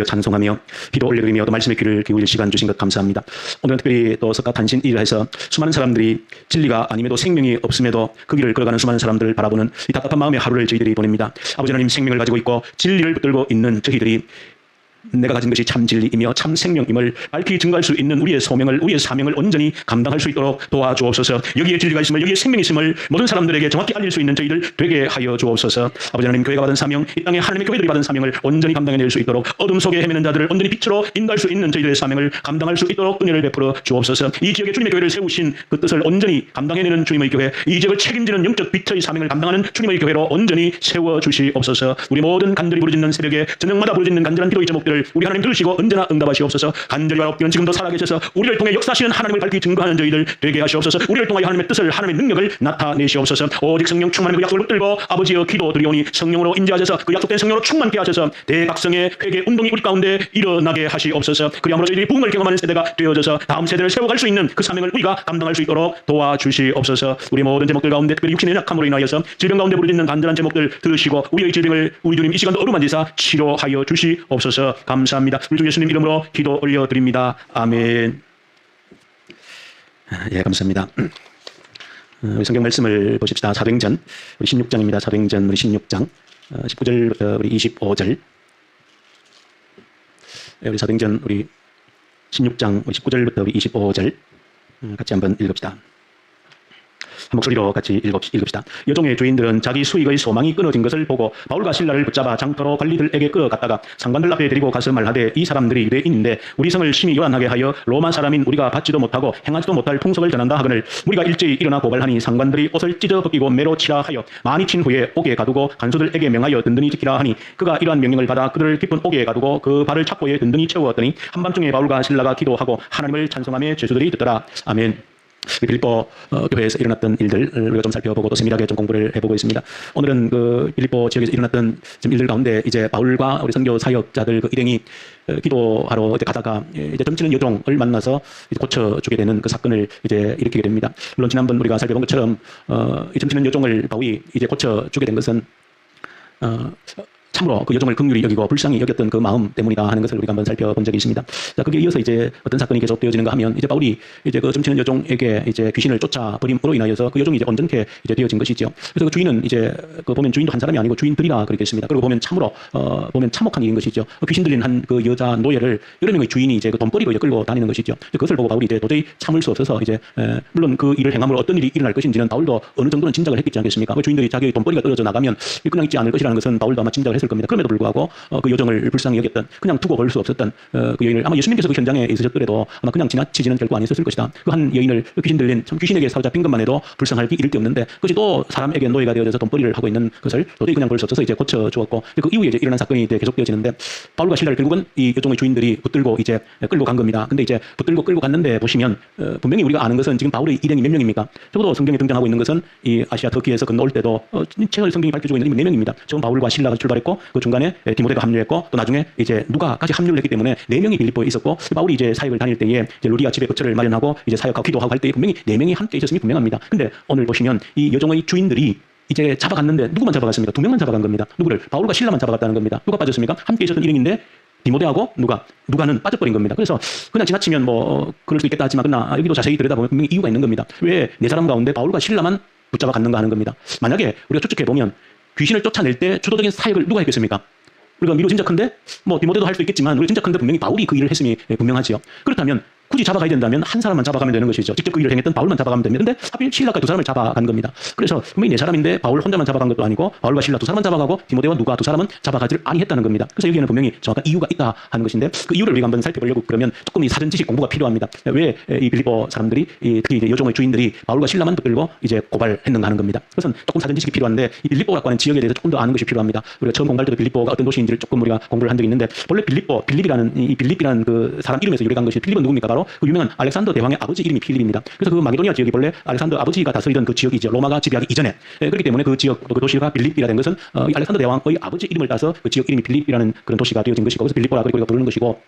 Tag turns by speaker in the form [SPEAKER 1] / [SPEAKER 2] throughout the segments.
[SPEAKER 1] 찬송하며 기도 올려드리며 또 말씀의 귀를 기울일 시간 주신 것 감사합니다. 오늘은 특별히 또 석가 탄신 일을 해서 수많은 사람들이 진리가 아님에도 생명이 없음에도 그 길을 걸어가는 수많은 사람들을 바라보는 이 답답한 마음의 하루를 저희들이 보냅니다. 아버지 하나님, 생명을 가지고 있고 진리를 붙들고 있는 저희들이 내가 가진 것이 참 진리이며 참 생명임을 밝히 증거할 수 있는 우리의 소명을, 우리의 사명을 온전히 감당할 수 있도록 도와주옵소서. 여기에 진리가 있음을, 여기에 생명이 있음을 모든 사람들에게 정확히 알릴 수 있는 저희들 되게 하여 주옵소서. 아버지 하나님, 교회가 받은 사명, 이 땅에 하나님의 교회들이 받은 사명을 온전히 감당해낼 수 있도록, 어둠 속에 헤매는 자들을 온전히 빛으로 인도할 수 있는 저희들의 사명을 감당할 수 있도록 은혜를 베풀어 주옵소서. 이 지역에 주님의 교회를 세우신 그 뜻을 온전히 감당해내는 주님의 교회, 이 지역을 책임지는 영적 빛의 사명을 감당하는 주님의 교회로 온전히 세워주시옵소서. 우리 모든 간절히 부르짖는 새벽에 저녁마다 부르짖는 간절한 기도의 제목들을 우리 하나님 들으시고 언제나 응답하시옵소서. 간절히 바라옵기는 지금도 살아계셔서 우리를 통해 역사하시는 하나님을 밝히 증거하는 저희들 되게 하시옵소서. 우리를 통하여 하나님의 뜻을, 하나님의 능력을 나타내시옵소서. 오직 성령 충만한 그 약속을 붙들고 아버지여 기도드리오니 성령으로 인도하셔서 그 약속된 성령으로 충만케 하셔서 대각성의 회개 운동이 우리 가운데 일어나게 하시옵소서. 그리함으로 저희들이 부흥을 경험하는 세대가 되어져서 다음 세대를 세워갈 수 있는 그 사명을 우리가 감당할 수 있도록 도와주시옵소서. 우리 모든 제목들 가운데 특별히 육신의 연약함으로 인하여서 질병 가운데 부르짖는 간절한 제목들 들으시고 우리의 질병을 우리 주님 이 시간도 어루만지사 치료하여 주시옵소서. 감사합니다. 우리 주 예수님 이름으로 기도 올려드립니다. 아멘. 예, 감사합니다. 우리 성경 말씀을 보십시다. 사도행전 우리 16장입니다. 사도행전 우리 16장 19절부터 우리 25절. 예, 우리 사도행전 우리 16장 우리 19절부터 우리 25절 같이 한번 읽읍시다. 한 목소리로 같이 읽읍시다. 여종의 주인들은 자기 수익의 소망이 끊어진 것을 보고 바울과 실라를 붙잡아 장터로 관리들에게 끌어갔다가 상관들 앞에 데리고 가서 말하되, 이 사람들이 유대인인데 우리 성을 심히 요란하게 하여 로마 사람인 우리가 받지도 못하고 행하지도 못할 풍속을 전한다 하거늘 우리가 일제히 일어나 고발하니 상관들이 옷을 찢어 벗기고 매로 치라 하여 많이 친 후에 옥에 가두고 간수들에게 명하여 든든히 지키라 하니 그가 이러한 명령을 받아 그들을 깊은 옥에 가두고 그 발을 착고에 든든히 채웠더니 한밤중에 바울과 실라가 기도하고 하나님을 찬송하며 죄수들이 듣더라. 아멘. 빌립보 교회에서 일어났던 일들 우리가 좀 살펴보고 또 세밀하게 좀 공부를 해보고 있습니다. 오늘은 그 빌립보 지역에서 일어났던 일들 가운데 이제 바울과 우리 선교 사역자들 그 일행이 기도하러 이제 가다가 이제 점치는 여종을 만나서 이제 고쳐주게 되는 그 사건을 이제 일으키게 됩니다. 물론 지난번 우리가 살펴본 것처럼 이 점치는 여종을 바울이 이제 고쳐주게 된 것은 참으로 그 여종을 긍휼히 여기고 불쌍히 여겼던 그 마음 때문이다 하는 것을 우리가 한번 살펴본 적이 있습니다. 자, 거기에 이어서 이제 어떤 사건이 계속 되어지는가 하면 이제 바울이 이제 그 점치는 여종에게 이제 귀신을 쫓아버림으로 인하여서 그 여종이 이제 온전케 이제 되어진 것이죠. 그래서 그 주인은 이제 그 보면 주인도 한 사람이 아니고 주인들이라 그러겠습니다. 그리고 보면 참으로 보면 참혹한 일인 것이죠. 그 귀신 들린 한 그 여자 노예를 여러 명의 주인이 이제 그 돈벌이로 이제 끌고 다니는 것이죠. 그것을 보고 바울이 이제 도저히 참을 수 없어서 이제 물론 그 일을 행함으로 어떤 일이 일어날 것인지는 바울도 어느 정도는 짐작을 했겠지 않겠습니까? 그 주인들이 자기의 돈벌이가 떨어져 나가면 그냥 있지 않을 것이라는 것은 바울도 아마 짐작을 했을 겁니다. 그럼에도 불구하고 그 여종을 불쌍히 여겼던, 그냥 두고 볼 수 없었던 그 여인을 아마 예수님께서 그 현장에 있으셨더라도 아마 그냥 지나치지는 결코 아니었을 것이다. 그 한 여인을 귀신 들린 참 귀신에게 사로잡힌 것만 해도 불쌍할 게 이를 데 없는데 그것이 또 사람에게 노예가 되어져서 돈벌이를 하고 있는 것을 도저히 그냥 볼 수 없어서 이제 고쳐주었고 그 이후에 이제 일어난 사건이 이제 계속되어지는데 바울과 실라를 결국은 이 여종의 주인들이 붙들고 이제 끌고 간 겁니다. 근데 이제 붙들고 끌고 갔는데 보시면 분명히 우리가 아는 것은 지금 바울의 일행이 몇 명입니까? 적어도 성경에 등장하고 있는 것은 이 아시아 터키에서 건너올 때도 책을 성경이 밝혀주고 있는 네 명입니다. 처음 바울과 실라가 출발했고 그 중간에 디모데가 합류했고 또 나중에 이제 누가까지 합류를 했기 때문에 4명이 빌립보에 있었고 바울이 이제 사역을 다닐 때에 이제 루디아 집에 거처를 마련하고 이제 사역하고 기도하고 할 때에 분명히 4명이 함께 있었음이 분명합니다. 근데 오늘 보시면 이 여종의 주인들이 이제 잡아갔는데 누구만 잡아갔습니까? 2명만 잡아간 겁니다. 누구를? 바울과 실라만 잡아갔다는 겁니다. 누가 빠졌습니까? 함께 있었던 일행인데 디모데하고 누가는 빠져버린 겁니다. 그래서 그냥 지나치면 뭐 그럴 수 있겠다 하지만 그러나 여기도 자세히 들여다보면 분명히 이유가 있는 겁니다. 왜 4사람 가운데 바울과 실라만 붙잡아 갔는가 하는 겁니다. 만약에 우리가 추측해보면 귀신을 쫓아낼 때 주도적인 사역을 누가 했겠습니까? 우리가 미루 짐작컨대 뭐 디모데도 할 수 있겠지만 우리 짐작컨대 분명히 바울이 그 일을 했음이 분명하지요. 그렇다면 굳이 잡아가야 된다면 한 사람만 잡아가면 되는 것이죠. 직접 그 일을 행했던 바울만 잡아가면 됩니다. 근데 하필 실라까지 2사람을 잡아간 겁니다. 그래서 분명히 4사람인데 바울 혼자만 잡아간 것도 아니고 바울과 실라 2사람만 잡아가고 디모데와 누가 2사람은 잡아가지를 아니했다는 겁니다. 그래서 여기에는 분명히 정확한 이유가 있다 하는 것인데 그 이유를 우리가 한번 살펴보려고 그러면 조금 이 사전 지식 공부가 필요합니다. 왜 이 빌립보 사람들이 특히 이제 여종의 주인들이 바울과 실라만 붙들고 이제 고발했는가 하는 겁니다. 그것은 조금 사전 지식이 필요한데 이 빌립보가 하는 지역에 대해서 조금 더 아는 것이 필요합니다. 우리가 처음 공부할 때도 빌립보가 어떤 도시인지를 조금 우리가 공부를 한 적이 있는데 본래 빌립이라는 그 사람 이름에서 유래한 것이 필립은 누굽니까? 바로 그 유명한 알렉산더 대왕의 아버지 이름이 필립입니다. 그래서 그 마게도니아 지역이 본래 알렉산더 아버지가 다스리던 그 지역이죠. 로마가 지배하기 이전에. 그렇기 때문에 그 지역, 그 도시가 빌립이라 된 것은 알렉산더 대왕의 아버지 이름을 따서 그 지역 이름이 빌립이라는 그런 도시가 되어진 것이고 그래서 빌립보라 그리고 부르는 것이고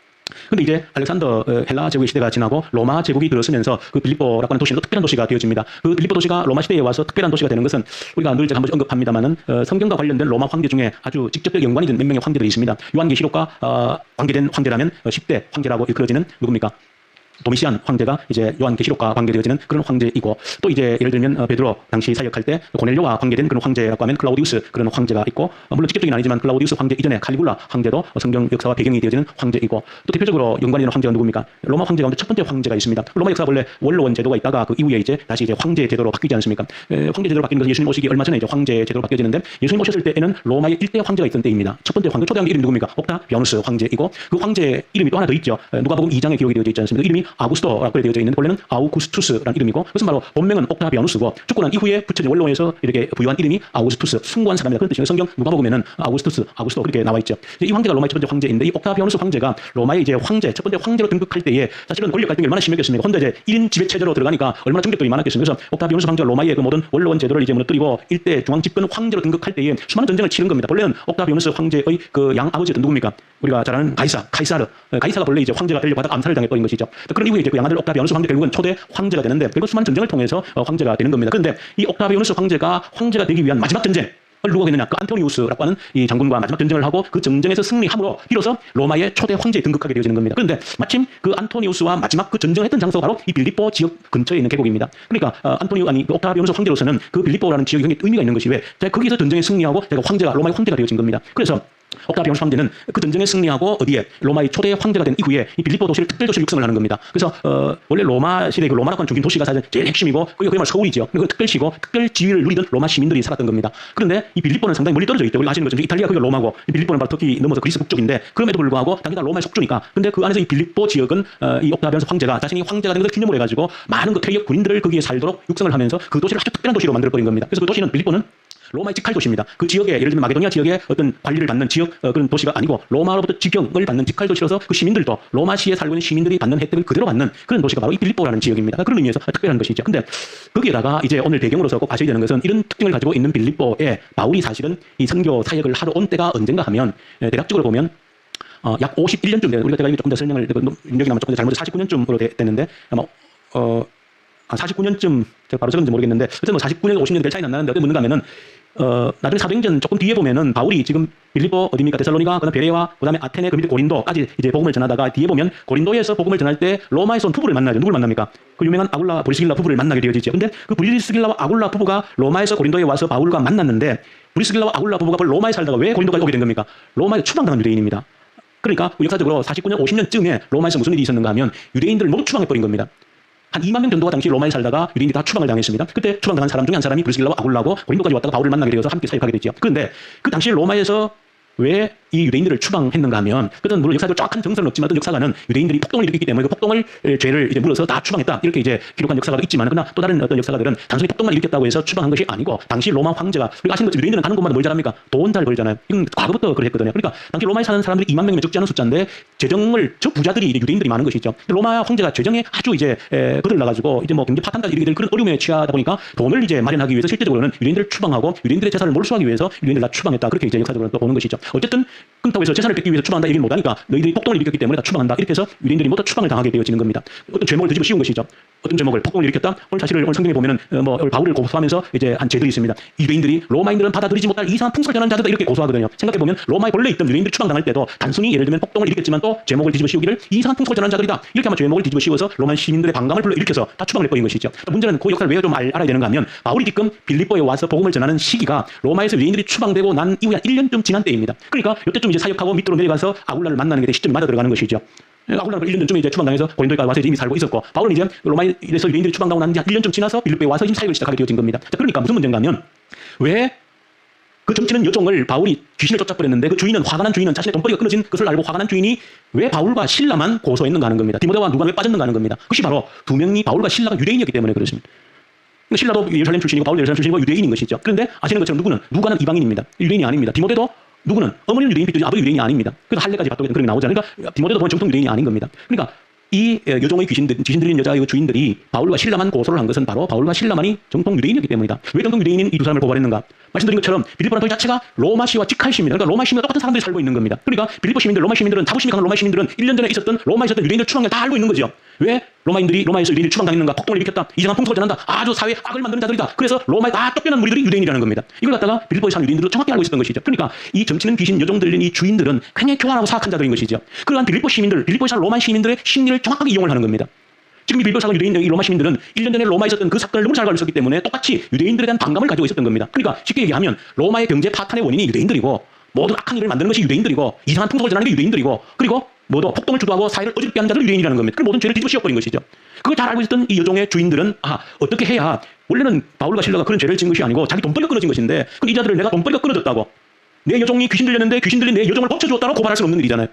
[SPEAKER 1] 근데 이제 알렉산더 헬라 제국의 시대가 지나고 로마 제국이 들어서면서 그 빌립보라고 하는 도시는 또 특별한 도시가 되어집니다. 그 빌립보 도시가 로마 시대에 와서 특별한 도시가 되는 것은 우리가 늘 제가 한 번씩 언급합니다만은 성경과 관련된 로마 황제 중에 아주 직접적 연관이 된 몇 명의 황제들이 있습니다. 요한계시록과 관계된 황제라면 10대 황제라고 일컬어지는 누굽니까? 도미시안 황제가 이제 요한계시록과 관계되어지는 그런 황제이고, 또 이제 예를 들면 베드로 당시 사역할 때 고넬료와 관계된 그런 황제라고 하면 클라우디우스 그런 황제가 있고, 물론 직접적인 아니지만 클라우디우스 황제 이전에 칼리굴라 황제도 성경 역사와 배경이 되어지는 황제이고, 또 대표적으로 연관이 되는 황제가 누굽니까? 로마 황제 가운데 첫 번째 황제가 있습니다. 로마 역사가 원래 원로원 제도가 있다가 그 이후에 이제 다시 이제 황제 제도로 바뀌지 않습니까? 황제 제도로 바뀌는 것은 예수님 오시기 얼마 전에 이제 황제 제도로 바뀌어지는데, 예수님 오셨을 때에는 로마의 1대 황제가 있던 때입니다. 첫 번째 황제, 초대 황제 이름이 누굽니까? 옥타비아누스 황제이고, 그 황제 이름이 또 하나 더 있죠. 누가복음 2장에 기록이 되어져 있지 않습니까? 이름이 아구스토라고 되어져 있는, 원래는 아우구스투스라는 이름이고, 그것은 바로 본명은 옥타비아누스고 죽고 난 이후에 붙여진 원로원에서 이렇게 부여한 이름이 아우구스투스, 숭고한 사람이다, 그런 뜻이에요. 성경 누가복음에는 아우구스토 그렇게 나와 있죠. 이 황제가 로마의 첫 번째 황제인데, 이 옥타비아누스 황제가 로마의 이제 황제, 첫 번째 황제로 등극할 때에 사실은 권력 갈등이 얼마나 심했겠습니까? 혼자 이제 1인 지배 체제로 들어가니까 얼마나 충격들이 많았겠습니까? 그래서 옥타비아누스 황제가 로마의 그 모든 원로원 제도를 이제 무너뜨리고 일대 중앙 집권 황제로 등극할 때에 수많은 전쟁을 치른 겁니다. 본래는 옥타비아누스 황제의 그 양 아버지였던 누굽니까? 우리가 잘 아는 카이사르가 본래 이제 황제가 되려고 하다가 암살을 당해버린 것이죠. 그런 이후에 이제 그 양아들 옥타비아누스 황제 결국은 초대 황제가 되는데, 결국 수많은 전쟁을 통해서 황제가 되는 겁니다. 그런데 이 옥타비아누스 황제가 되기 위한 마지막 전쟁을 누가 했느냐? 그 안토니우스라고 하는 이 장군과 마지막 전쟁을 하고 그 전쟁에서 승리함으로 비로소 로마의 초대 황제에 등극하게 되어지는 겁니다. 그런데 마침 그 안토니우스와 마지막 그 전쟁을 했던 장소가 바로 이 빌립보 지역 근처에 있는 계곡입니다. 그러니까 옥타비아누스 황제로서는 그 빌립보라는 지역이 굉장히 의미가 있는 것이, 왜? 거기서 전쟁에 승리하고 로마의 황제가 되어진 겁니다. 그래서 옥타비아누스 황제는 그 전쟁에 승리하고 어디에? 로마의 초대 황제가 된 이후에 이 빌립보 도시를 특별도시로 육성을 하는 겁니다. 그래서 원래 로마 시대 그 로마라고 하는 중심 도시가 사실 제일 핵심이고, 그야말로 서울이죠. 그리고 특별시고 특별 지위를 누리던 로마 시민들이 살았던 겁니다. 그런데 이 빌립보는 상당히 멀리 떨어져 있죠. 우리가 아시는 것처럼 이탈리아 그게 로마고, 이 빌립보는 바로 터키 넘어서 그리스 북쪽인데, 그럼에도 불구하고 당연히 로마의 속주니까. 근데 그 안에서 이 빌립보 지역은 이 옥타비아누스 황제가 자신이 황제가 된 것을 기념을 해가지고 많은 그 퇴역 군인들을 거기에 살도록 육성을 하면서 그 도시를 아주 특별한 도시로 만들어버린 겁니다. 그래서 그 도시는 빌립보는 로마의 직할 도시입니다. 그 지역에, 예를 들면 마게도니아 지역에 어떤 관리를 받는 지역 그런 도시가 아니고, 로마로부터 직경을 받는 직할 도시로서 그 시민들도 로마시에 살고 있는 시민들이 받는 혜택을 그대로 받는 그런 도시가 바로 이 빌립보라는 지역입니다. 그런 의미에서 특별한 것이죠. 근데 거기에다가 이제 오늘 배경으로서 꼭 아셔야 되는 것은, 이런 특징을 가지고 있는 빌립보에 바울이 사실은 이 선교 사역을 하러 온 때가 언젠가 하면, 대략적으로 보면 약 51년쯤 돼요. 우리가 제가 조금 더 설명을 능력이 아마 조금 더 잘못해서 49년쯤으로 됐는데, 아마 49년쯤 제가 바로 적은지 모르겠는데, 어쨌든 뭐 49년 50년 별 차이는 안 나는데, 어떻게 묻는가 하면은 나중에 사도행전 조금 뒤에 보면은 바울이 지금 빌립보 어디입니까? 데살로니가, 그다음 베레와, 그다음에 아테네, 그 밑에 고린도까지 이제 복음을 전하다가 뒤에 보면 고린도에서 복음을 전할 때 로마에서 온 부부를 만나죠. 누굴 만납니까? 그 유명한 아굴라 브리스길라 부부를 만나게 되어지죠. 근데 그 브리스길라와 아굴라 부부가 로마에서 고린도에 와서 바울과 만났는데, 브리스길라와 아굴라 부부가 로마에 살다가 왜 고린도까지 오게 된 겁니까? 로마에 추방당한 유대인입니다. 그러니까 역사적으로 49년 50년쯤에 로마에서 무슨 일이 있었는가 하면 유대인들을 모두 추방해버린 겁니다. 한 2만 명 정도가 당시 로마에 살다가 유대인들이 다 추방을 당했습니다. 그때 추방당한 사람 중에 한 사람이 브리스길라와 아굴라고 고린도까지 왔다가 바울을 만나게 되어서 함께 사역하게 됐죠. 그런데 그 당시 로마에서 왜 이 유대인들을 추방했는가 하면, 그때는 물론 역사적으로 정확한 정설은 없지만 어떤 역사가는 유대인들이 폭동을 일으켰기 때문에 그 폭동을 죄를 이제 물어서 다 추방했다, 이렇게 이제 기록한 역사가도 있지만, 그러나 또 다른 어떤 역사가들은 단순히 폭동만 일으켰다고 해서 추방한 것이 아니고, 당시 로마 황제가, 우리가 아시는 것처럼 유대인들은 가는 곳마다 뭘 잘합니까? 돈 잘 벌잖아요. 이건 과거부터 그랬거든요. 그러니까 당시 로마에 사는 사람들이 2만 명이면 적지 않은 숫자인데, 재정을 저 부자들이 이제 유대인들이 많은 것이죠. 로마 황제가 재정에 아주 이제 거들나가지고 이제 뭐 경제 파탄까지 이르게 될 그런 어려움에 취하다 보니까 돈을 이제 마련하기 위해서 실제적으로는 유대인들을 추방하고 유대인들의 재산을 몰수하기 위해서 유대인들 다 추방했다, 그렇게 이제 역사적으로 또 보는 것이죠. 어쨌든 그렇다고 해서 재산을 뺏기 위해서 추방한다 얘기는 못하니까, 너희들이 폭동을 일으켰기 때문에 다 추방한다, 이렇게 해서 유대인들이 모두 추방을 당하게 되어지는 겁니다. 어떤 제목을 뒤집어 씌운 것이죠. 어떤 제목을? 폭동을 일으켰다. 오늘 사실을 오늘 성경에 보면은 바울을 고소하면서 이제 한 죄들이 있습니다. 유대인들이 로마인들은 받아들이지 못할 이상한 풍습을 전하는 자들다, 이렇게 고소하거든요. 생각해 보면 로마에 본래 있던 유대인들이 추방당할 때도 단순히 예를 들면 폭동을 일으켰지만 또 제목을 뒤집어 씌우기를 이상한 풍습을 전하는 자들이다, 이렇게 하면 제목을 뒤집어 씌워서 로마 시민들의 반감을 불러 일으켜서 다 추방을 해버린 것이죠. 문제는 그 역사를 왜 좀 알아야 되는가 하면, 바울이 지금 빌립보에 와서 복음을 전하는 시기가 로마에서 유대인들이 추방되고 난 이후에 한 1년쯤 지난 때입니다. 그러니까 이때쯤 이제 사역하고 밑으로 내려가서 아굴라를 만나는 게 시점이 맞아 들어가는 것이죠. 아굴라는 1년 전쯤에 이제 추방당해서 고린도에 와서 이미 살고 있었고, 바울은 이제 로마에서 유대인들이 추방당하고 난 한 1년쯤 지나서 빌립보에 와서 이제 사역을 시작하게 되어진 겁니다. 자, 그러니까 무슨 문제인가 하면, 왜 그 점치는 여종을 바울이 귀신을 쫓아버렸는데, 그 주인은, 화가 난 주인은 자신의 돈벌이가 끊어진 것을 알고 화가 난 주인이 왜 바울과 실라만 고소했는가 하는 겁니다. 디모데와 누가 왜 빠졌는가 하는 겁니다. 그것이 바로 두 명이, 바울과 실라가 유대인이었기 때문에 그렇습니다. 실라도 예루살렘 출신이고 바울도 예루살렘 출신이고 유대인인 것이죠. 그런데 아시는 것처럼 누가는 이방인입니다. 유대인이 아닙니다. 디모데도 누구는 어머니는 유대인 빚도 아버지 유대인이 아닙니다. 그래서 할례까지 받도록 그런 게 나오잖아요. 그러니까 디모데도 보면 정통 유대인이 아닌 겁니다. 그러니까 이 여종의 귀신들인 여자의 주인들이 바울과 실라만 고소를 한 것은 바로 바울과 실라만이 정통 유대인이었기 때문이다. 왜 정통 유대인인 이 두 사람을 고발했는가? 말씀드린 것처럼 빌립보라는 도시 자체가 로마시와 직할시입니다. 그러니까 로마 시민과 똑같은 사람들이 살고 있는 겁니다. 그러니까 빌립보 시민들, 로마 시민들은 자부심이 강한 로마 시민들은 1년 전에 있었던 로마에 있었던 유대인들 추방을 다 알고 있는 거죠. 왜 로마인들이 로마에서 유대인을 추방당했는가? 폭동을 일으켰다. 이상한 풍속을 전한다. 아주 사회에 악을 만드는 자들이다. 그래서 로마에 다 쫓겨난 무리들이 유대인이라는 겁니다. 이걸 갖다가 빌립보에 사는 유대인들도 정확히 알고 있었던 것이죠. 그러니까 이 점치는 귀신 여종들인 이 주인들은 굉장히 교활하고 사악한 자들인 것이죠. 그러한 빌립보 시민들, 빌립보에 사는 로마 시민들의 심리를 정확하게 이용을 하는 겁니다. 지금 이 빌립보 사는 유대인, 이 로마 시민들은 1년 전에 로마에 있었던 그 사건을 너무 잘 알고 있었기 때문에 똑같이 유대인들에 대한 반감을 가지고 있었던 겁니다. 그러니까 쉽게 얘기하면 로마의 경제 파탄의 원인이 유대인들이고 모든 악한 일을 만드는 것이 유대인들이고 이상한 풍속을 전하는 게 유대인들이고 그리고 모두 폭동을 주도하고 사회를 어지럽게 하는 자들이 유대인이라는 겁니다. 그 모든 죄를 뒤집어 씌워버린 것이죠. 그걸 잘 알고 있었던 이 여종의 주인들은 어떻게 해야 원래는 바울과 실라가 그런 죄를 지은 것이 아니고 자기 돈벌이가 끊어진 것인데 이 자들을 내가 돈벌이가 끊어졌다고 내 여종이 귀신 들렸는데 귀신들이 내 여종을 고쳐주었다고 고발할 수는 없는 일이잖아요.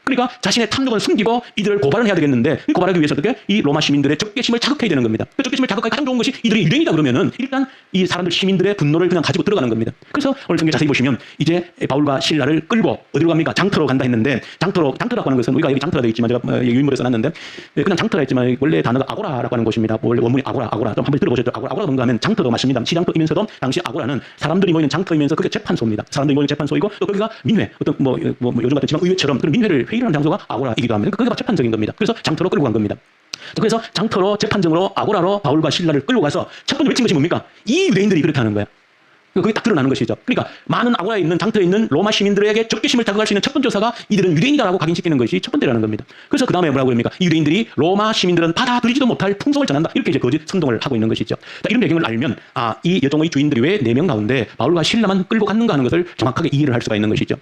[SPEAKER 1] 그러니까 자신의 탐욕은 숨기고 이들을 고발을 해야 되겠는데 고발하기 위해서 어떻게 이 로마 시민들의 적개심을 자극해야 되는 겁니다. 그 적개심을 자극하기 가장 좋은 것이 이들이 유대인이다 그러면은 일단 이 사람들 시민들의 분노를 그냥 가지고 들어가는 겁니다. 그래서 오늘 성경 자세히 보시면 이제 바울과 실라를 끌고 어디로 갑니까? 장터로 간다 했는데 장터라고 하는 것은 우리가 여기 장터가 되어 있지만 제가 유인물에 써놨는데 그냥 장터라 했지만 원래 단어가 아고라라고 하는 곳입니다. 원래 원문이 아고라 좀 한번 들어보셨죠? 아고라가 뭔가 하면 장터도 맞습니다. 시장터이면서도 당시 아고라는 사람들이 모이는 장터이면서 그게 재판소입니다. 사람들이 모이는 재판소이고 또 거기가 민회 어떤 요즘 같은 지방 의회처럼 그런 민회를 회의를 하는 장소가 아고라이기도 합니다. 그게 재판적인 겁니다. 그래서 장터로 끌고 간 겁니다. 그래서 장터로 재판정으로 아고라로 바울과 실라를 끌고 가서 첫 번째 외친 것이 뭡니까? 이 유대인들이 그렇게 하는 거야. 그게 딱 드러나는 것이죠. 그러니까 많은 아고라에 있는 장터에 있는 로마 시민들에게 적개심을 자극할 수 있는 첫 번째 조사가 이들은 유대인이다라고 각인시키는 것이 첫 번째라는 겁니다. 그래서 그 다음에 뭐라고 합니까? 이 유대인들이 로마 시민들은 받아들이지도 못할 풍속을 전한다. 이렇게 이제 거짓 선동을 하고 있는 것이죠. 이런 배경을 알면 이 여종의 주인들이 왜 4명 가운데 바울과 실라만 끌고 갔는가 하는 것을 정확하게 이해를 할 수가 있는 것이죠.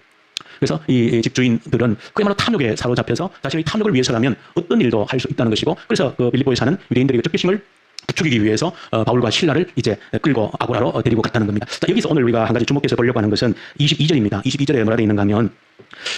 [SPEAKER 1] 그래서 이 집주인들은 그야말로 탐욕에 사로잡혀서 자신의 탐욕을 위해서라면 어떤 일도 할 수 있다는 것이고 그래서 그 빌립보에 사는 유대인들의 적개심을 부추기기 위해서 바울과 실라를 이제 끌고 아고라로 데리고 갔다는 겁니다. 여기서 오늘 우리가 한 가지 주목해서 보려고 하는 것은 22절입니다. 22절에 뭐라 되어 있는가 하면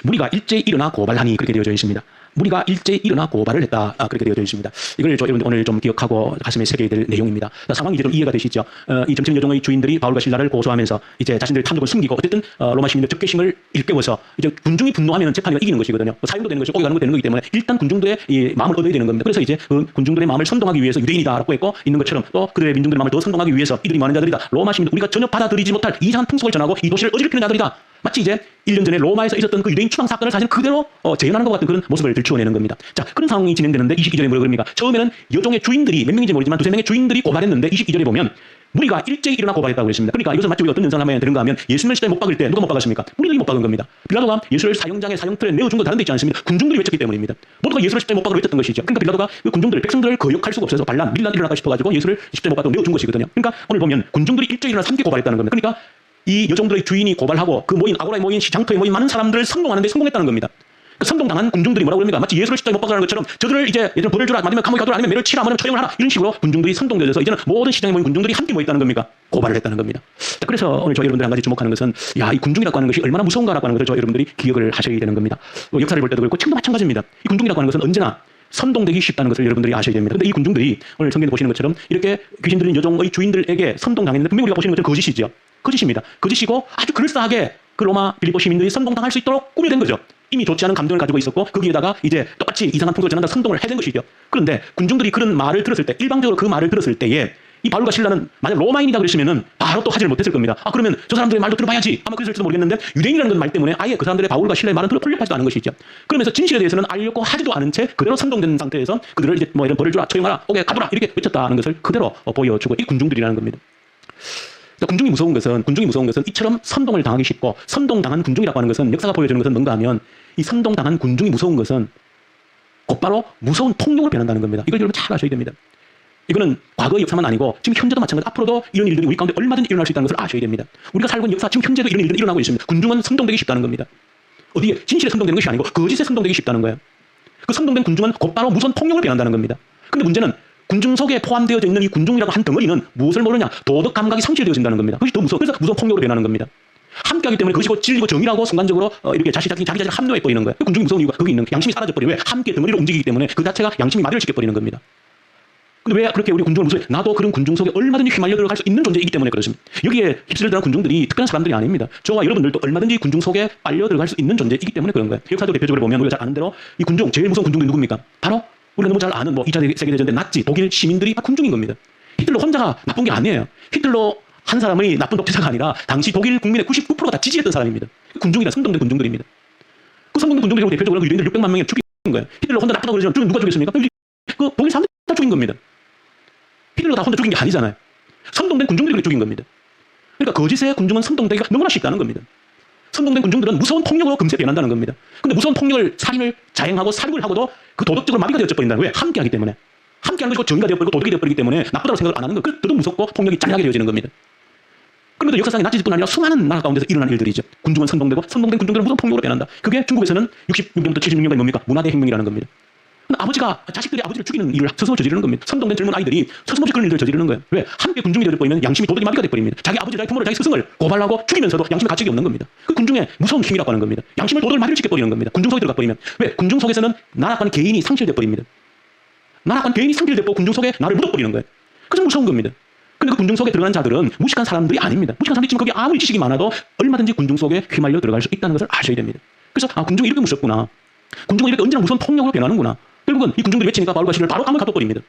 [SPEAKER 1] 무리가 일제히 일어나 고발하니 그렇게 되어져 있습니다. 무리가 일제히 일어나 고발을 했다. 그렇게 되어져 있습니다. 이걸 여러분들 오늘 좀 기억하고 가슴에 새겨야 될 내용입니다. 상황이 이제 좀 이해가 되시죠? 이 점치는 여종의 주인들이 바울과 실라를 고소하면서 이제 자신들의 탐욕을 숨기고 어쨌든 로마 시민들의 적개심을 일깨워서 이제 군중이 분노하면 재판이 이기는 것이거든요. 사형도 되는 것이 옥에 가는 거 되는 거기 때문에 일단 군중들의 이 마음을 얻어야 되는 겁니다. 그래서 이제 그 군중들의 마음을 선동하기 위해서 유대인이다라고 했고 있는 것처럼 또 그들의 민중들의 마음을 더 선동하기 위해서 이들이 많은 자들이다. 로마 시민들 우리가 전혀 받아들이지 못할 이상한 풍속을 전하고 이 도시를 어지럽히는 자들이다. 마치 이제 1년 전에 로마에서 있었던 그 유대인 추방 사건을 사실 그대로 재현하는 것 같은 그런 모습을 들추어내는 겁니다. 자, 그런 상황이 진행되는데 22절에 뭐라 그럽니까? 처음에는 여종의 주인들이 몇 명인지 모르지만 2-3명의 주인들이 고발했는데 22절에 보면 무리가 일제히 일어나 고발했다고 그랬습니다. 그러니까 이것은 마치 우리가 어떤 연상을 하면 되는가 하면 예수님을 십자가에 못 박을 때 누가 못 박았습니까? 무리들이 못 박은 겁니다. 빌라도가 예수를 사형장에 사형틀에 내어준 거 다른 데 있지 않습니까? 군중들이 외쳤기 때문입니다. 모두가 예수를 십자가에 못 박으러 외쳤던 것이죠. 그러니까 빌라도가 그 군중들, 백성들을 거역할 수가 없어서 반란, 밀란 일어날까 싶어가지고 예수를 십자가에 못 박으러 내어준 것이거든요. 그러니까 오늘 보면 군중들이 일제히 일어나 함께 고발했다는 겁니다. 그러니까 이 여종들의 주인이 고발하고 그 모인 아고라에 모인 시장터에 모인 많은 사람들을 선동하는데 성공했다는 겁니다. 그 선동당한 군중들이 뭐라고 그럽니까? 마치 예수를 십자가에 못 박으라는 것처럼 저들을 이제 예를 벌을 주라, 아니면 감옥에 가두라, 아니면 매를 치라, 아니면 처형을 하라 이런 식으로 군중들이 선동되어서 이제는 모든 시장에 모인 군중들이 함께 모였다는 겁니까? 고발을 했다는 겁니다. 자, 그래서 오늘 저 여러분들 한 가지 주목하는 것은 이 군중이라고 하는 것이 얼마나 무서운가라고 하는 것을 저 여러분들이 기억을 하셔야 되는 겁니다. 역사를 볼 때도 그렇고 지금도 마찬가지입니다. 이 군중이라고 하는 것은 언제나 선동되기 쉽다는 것을 여러분들이 아셔야 됩니다. 그런데 이 군중들이 오늘 성경에 보시는 것처럼 이렇게 귀신 들린 여종의 주인들에게 선동당했는데 분명히 우리가 보시는 것처럼 거짓이죠. 거짓입니다. 거짓이고 아주 그럴싸하게 그 로마 빌립보 시민들이 선동당할 수 있도록 꾸며낸 거죠. 이미 좋지 않은 감정을 가지고 있었고 거기에다가 이제 똑같이 이상한 풍속을 전한다 선동을 해댄 것이죠. 그런데 군중들이 그런 말을 들었을 때 일방적으로 그 말을 들었을 때에 이 바울과 실라는 만약 로마인이다 그랬으면은 바로 또 하지를 못했을 겁니다. 그러면 저 사람들의 말도 들어봐야지 아마 그랬을지도 모르겠는데 유대인이라는 건 말 때문에 아예 그 사람들의 바울과 실라의 말은 털려하지도 않은 것이죠. 그러면서 진실에 대해서는 알려고 하지도 않은 채 그대로 선동된 상태에서 그들을 이제 이런 벌을 주라, 처형하라, 옥에 가두라 이렇게 외쳤다는 것을 그대로 보여주고 이 군중들이라는 겁니다. 군중이 무서운 것은 이처럼 선동을 당하기 쉽고 선동당한 군중이라고 하는 것은 역사가 보여주는 것은 뭔가 하면 이 선동당한 군중이 무서운 것은 곧바로 무서운 통력을 변한다는 겁니다. 이걸 여러분 잘 아셔야 됩니다. 이거는 과거의 역사만 아니고 지금 현재도 마찬가지 앞으로도 이런 일들이 우리 가운데 얼마든지 일어날 수 있다는 것을 아셔야 됩니다. 우리가 살고 있는 역사 지금 현재도 이런 일들이 일어나고 있습니다. 군중은 선동되기 쉽다는 겁니다. 어디에 진실에 선동되는 것이 아니고 거짓에 선동되기 쉽다는 거예요. 그 선동된 군중은 곧바로 무서운 통력을 변한다는 겁니다. 근데 문제는 군중 속에 포함되어져 있는 이 군중이라고 한 덩어리는 무엇을 모르냐? 도덕 감각이 상실되어진다는 겁니다. 그것이 더 무서워. 그래서 무서운 폭력으로 변하는 겁니다. 함께하기 때문에 그것이 곧 진리고 정의라고 순간적으로 이렇게 자기 자신을 합리화해 버리는 거예요. 군중이 무서운 이유가 거기 있는 양심이 사라져 버려요. 왜? 함께 덩어리로 움직이기 때문에 그 자체가 양심이 마비를 시켜 버리는 겁니다. 근데 왜 그렇게 우리 군중을 무서워해? 나도 그런 군중 속에 얼마든지 휘말려 들어갈 수 있는 존재이기 때문에 그렇습니다. 여기에 휩쓸려 들어간 군중들이 특별한 사람들이 아닙니다. 저와 여러분들도 얼마든지 군중 속에 빨려 들어갈 수 있는 존재이기 때문에 그런 거예요. 역사도 대표적으로 보면 우리가 잘 아는 대로 이 군중, 제일 무서운 군중들이 누굽니까? 바로 우리가 너무 잘 아는 뭐 2차 세계대전 때 나치, 독일 시민들이 다 군중인 겁니다. 히틀러 혼자가 나쁜 게 아니에요. 히틀러 한 사람의 나쁜 독재자가 아니라 당시 독일 국민의 99%가 다 지지했던 사람입니다. 군중이다. 선동된 군중들입니다. 그 선동된 군중들이 대표적으로 그 유대인들 600만 명이 죽인 거예요. 히틀러 혼자 나쁘다고 그러지만 누가 죽였습니까? 그 독일 사람들이 다 죽인 겁니다. 히틀러 다 혼자 죽인 게 아니잖아요. 선동된 군중들이 죽인 겁니다. 그러니까 거짓의 군중은 선동되기가 너무나 쉽다는 겁니다. 선동된 군중들은 무서운 폭력으로 금세 변한다는 겁니다. 근데 무서운 폭력을, 살인을 자행하고 살육을 하고도 그 도덕적으로 마비가 되어버린다는 거예요. 왜? 함께하기 때문에. 함께하는 것이 정의가 되어버리고 도덕이 되어버리기 때문에 나쁘다고 생각을 안 하는 거. 그래서 더더 무섭고 폭력이 잔인하게 되어지는 겁니다. 그런데 역사상에 나치뿐 아니라 수많은 나라 가운데서 일어난 일들이죠. 군중은 선동되고 선동된 군중들은 무서운 폭력으로 변한다. 그게 중국에서는 66년부터 76년까지 뭡니까? 문화대혁명이라는 겁니다. 아버지가 자식들이 아버지를 죽이는 일을 스스로 저지르는 겁니다. 선동된 젊은 아이들이 서슴없이 그런 일을 저지르는 거예요. 왜? 함께 군중이 되어버리면 양심이 도덕이 마비가 되어버립니다. 자기 아버지, 자기 부모를, 자기 스승을 고발하고 죽이면서도 양심의 가책이 없는 겁니다. 그 군중의 무서운 힘이라고 하는 겁니다. 양심을 도덕을 마비를 시켜버리는 겁니다. 군중 속에 들어가 버리면. 왜? 군중 속에서는 나라권 개인이 상실되어버립니다. 나라권 개인이 상실되고 군중 속에 나를 묻어버리는 거예요. 그래서 무서운 겁니다. 근데 그 군중 속에 들어간 자들은 무식한 사람들이 아닙니다. 무식한 사람들이 지금 거기 아무리 지식이 많아도 얼마든지 군중 속에 휘말려 들어갈 수 있다는 것을 아셔야 됩니다. 그래서 군중이 이렇게 무섭구나. 군중은 이렇게 언제나 무서운 폭력으로 변하는구나. 결국은 이 군중들이 외치니까 바울과 실을 바로 감을 가둬버립니다.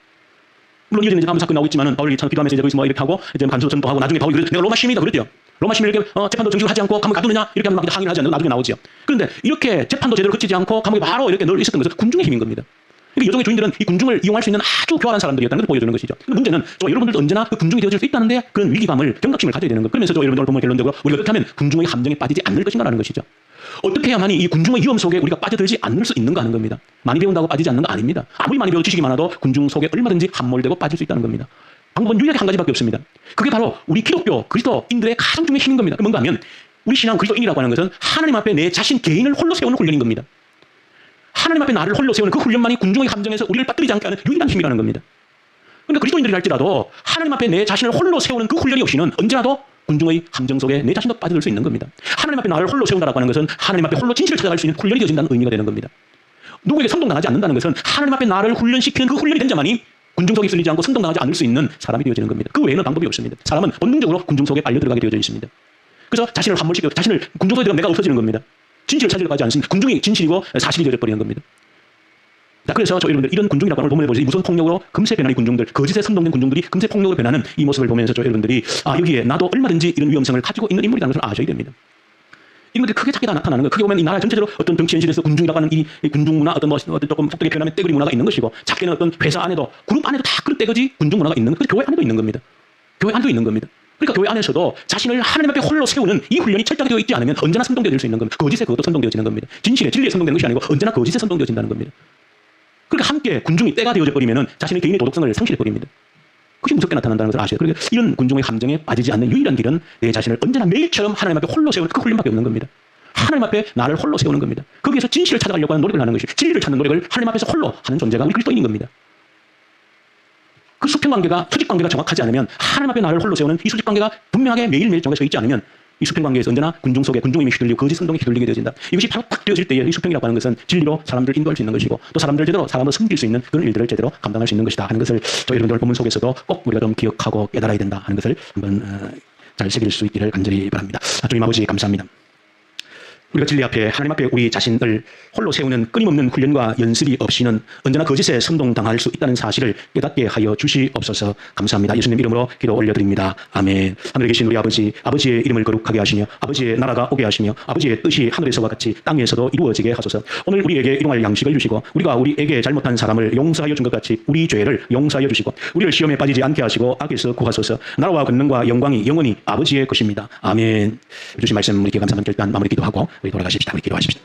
[SPEAKER 1] 물론 이제 아무 사건 나오고 있지만은 바울이 참 기도하면서 이제 거기서 뭐 이렇게 하고 이제 간수 전도하고 나중에 바울이 그랬죠. 내가 로마 시민이다 그랬죠. 로마 시민을 이렇게 재판도 정식으로 하지 않고 감을 가두느냐 이렇게 하면 막 항의를 하지 않는 나중에 나오죠. 그런데 이렇게 재판도 제대로 거치지 않고 감옥에 바로 이렇게 늘 있었던 것은 군중의 힘인 겁니다. 그러니까 여종의 주인들은 이 군중을 이용할 수 있는 아주 교활한 사람들이었다는 것을 보여주는 것이죠. 근데 문제는 여러분들도 언제나 그 군중이 되어줄 수 있다는데 그런 위기감을, 경각심을 가져야 되는 것. 그러면서 여러분들 보면 결론적으로 우리가 어떻게 하면 군중의 함정에 빠지지 않을 것인가라는 것이죠. 어떻게 해야만이 이 군중의 위험 속에 우리가 빠져들지 않을 수 있는가 하는 겁니다. 많이 배운다고 빠지지 않는 거 아닙니다. 아무리 많이 배워 지식이 많아도 군중 속에 얼마든지 함몰되고 빠질 수 있다는 겁니다. 방법은 유일하게 한 가지밖에 없습니다. 그게 바로 우리 기독교, 그리스도인들의 가장 중요한 힘인 겁니다. 뭔가 하면 우리 신앙 그리스도인이라고 하는 것은 하나님 앞에 내 자신 개인을 홀로 세우는 훈련인 겁니다. 하나님 앞에 나를 홀로 세우는 그 훈련만이 군중의 함정에서 우리를 빠뜨리지 않게 하는 유일한 힘이라는 겁니다. 그러니까 그리스도인들이 할지라도 하나님 앞에 내 자신을 홀로 세우는 그 훈련이 없이는 언제라도 군중의 함정 속에 내 자신도 빠져들 수 있는 겁니다. 하나님 앞에 나를 홀로 세운다라고 하는 것은 하나님 앞에 홀로 진실을 찾아갈 수 있는 훈련이 되어진다는 의미가 되는 겁니다. 누구에게 선동당하지 않는다는 것은 하나님 앞에 나를 훈련시키는 그 훈련이 된 자만이 군중 속에 휩쓸리지 않고 선동당하지 않을 수 있는 사람이 되어지는 겁니다. 그 외에는 방법이 없습니다. 사람은 본능적으로 군중 속에 빨려 들어가게 되어져 있습니다. 그래서 자신을 함몰시켜 자신을 군중 속에 들어가면 내가 없어지는 겁니다. 진실을 찾으려고 하지 않습니다. 군중이 진실이고 사실이 되어버리는 겁니다. 자, 그래서 저 여러분들 이런 군중이라고 하는 본문에 보시죠. 무슨 폭력으로 금세 변하는 군중들, 거짓에 선동된 군중들이 금세 폭력으로 변하는 이 모습을 보면서 저 여러분들이 여기에 나도 얼마든지 이런 위험성을 가지고 있는 인물이라는 것을 아셔야 됩니다. 이런 것들이 크게 작게 다 나타나는 거예요. 크게 보면 이 나라 전체적으로 어떤 정치 현실에서 군중이라고 하는 이 군중 문화, 어떤 조금 폭되게 표현하면 떼거리 문화가 있는 것이고, 작게는 어떤 회사 안에도 그룹 안에도 다 그런 떼거지 군중 문화가 있는 것, 교회 안에도 있는 겁니다. 교회 안에도 있는 겁니다. 그러니까 교회 안에서도 자신을 하나님 앞에 홀로 세우는 이 훈련이 철저하게 되어 있지 않으면 언제나 선동되어질 수 있는 겁니다. 거짓에 그것도 선동되어지는 겁니다. 진실에, 진리에 선동되는 것이 아니고 언제나 거짓에 선동되어진다는 겁니다. 그러니까 함께 군중이 때가 되어져 버리면 자신의 개인의 도덕성을 상실해 버립니다. 그것이 무섭게 나타난다는 것을 아셔야 돼요. 그러니까 이런 군중의 함정에 빠지지 않는 유일한 길은 내 자신을 언제나 매일처럼 하나님 앞에 홀로 세우는 그 훈련밖에 없는 겁니다. 하나님 앞에 나를 홀로 세우는 겁니다. 거기에서 진실을 찾아가려고 하는 노력을 하는 것이, 진리를 찾는 노력을 하나님 앞에서 홀로 하는 존재가 우리 그리스도인인 겁니다. 그 수평관계가, 수직관계가 정확하지 않으면, 하나님 앞에 나를 홀로 세우는 이 수직관계가 분명하게 매일매일 정해져 있지 않으면 이 수평관계에서 언제나 군중 속에 군중의 힘이 휘둘리고 거짓 선동이 휘둘리게 되어진다. 이것이 바로 딱 되어질 때에 이 수평이라고 하는 것은 진리로 사람들을 인도할 수 있는 것이고, 또 사람들 제대로 사람을 섬길 수 있는 그런 일들을 제대로 감당할 수 있는 것이다 하는 것을 저 여러분들 본문 속에서도 꼭 우리가 좀 기억하고 깨달아야 된다 하는 것을 한번 잘 새길 수 있기를 간절히 바랍니다. 주님 아버지 감사합니다. 우리가 진리 앞에, 하나님 앞에 우리 자신을 홀로 세우는 끊임없는 훈련과 연습이 없이는 언제나 거짓에 선동당할 수 있다는 사실을 깨닫게 하여 주시옵소서. 감사합니다. 예수님 이름으로 기도 올려드립니다. 아멘. 하늘에 계신 우리 아버지, 아버지의 이름을 거룩하게 하시며 아버지의 나라가 오게 하시며 아버지의 뜻이 하늘에서와 같이 땅에서도 이루어지게 하소서. 오늘 우리에게 일용할 양식을 주시고 우리가 우리에게 잘못한 사람을 용서하여 준 것 같이 우리 죄를 용서하여 주시고 우리를 시험에 빠지지 않게 하시고 악에서 구하소서. 나라와 권능과 영광이 영원히 아버지의 것입니다. 아멘. 주신 말씀 우리에게 감사합니다. 일단 마무리 기도하고 우리 돌아가십시다. 우리 기도하십시다.